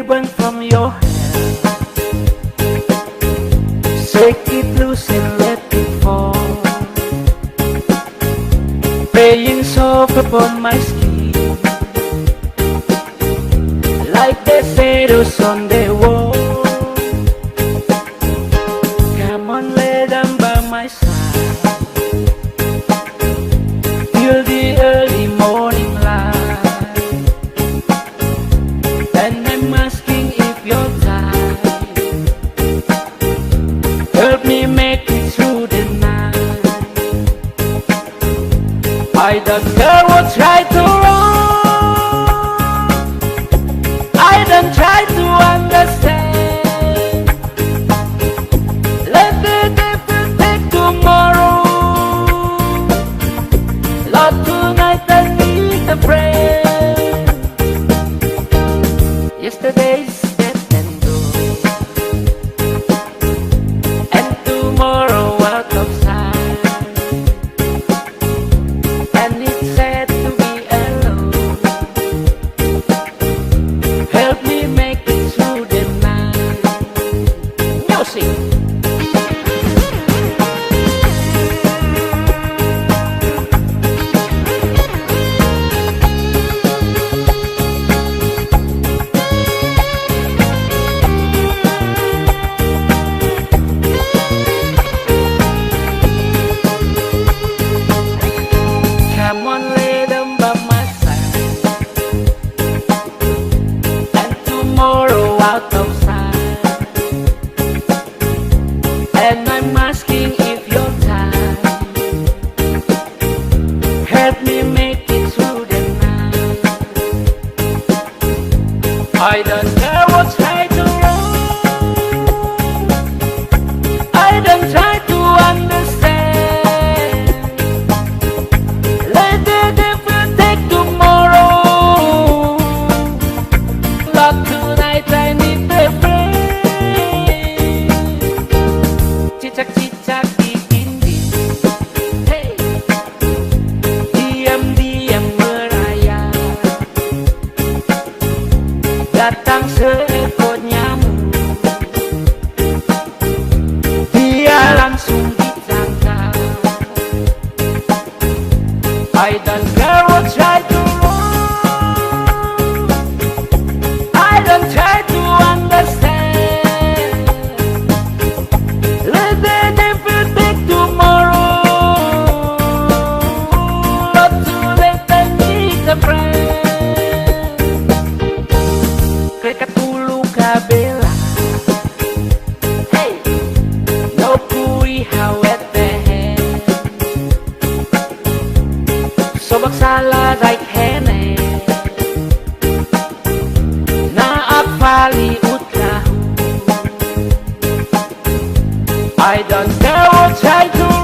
ribbon from your hair. Shake it loose and let it fall, playing soft upon my skin, like the shadows on the wall. Come on, lay down by my side, feel the early morning light, and I'm asking if you're tired. Help me make it through the night. I don't care what's right or wrong, I don't try to understand. Let the devil take tomorrow, Lord, tonight I need a friend. Yesterday's dead and gone, and tomorrow out of sight, and it's sad to be alone. Help me make it through the night. Music. Come on, lay down by my side, and tomorrow out of sight, and I'm asking if you're tired. Help me make it through the night. I don't care what's right or wrong, I don't try to understand. Let the devil take tomorrow, Lord, tonight I need a friend. Cicak-cicak di dinding, hey, diam-diam merayap, datang seekor nyamuk, dia langsung ditangkap. I don't care what's right or wrong, I don't try to understand. Let the devil take tomorrow, not too late I need a friend. Krekatulu kabela, hey, no kui hawet the hand. Sobak sala right hene, naak pali utlahu. I don't care what's right or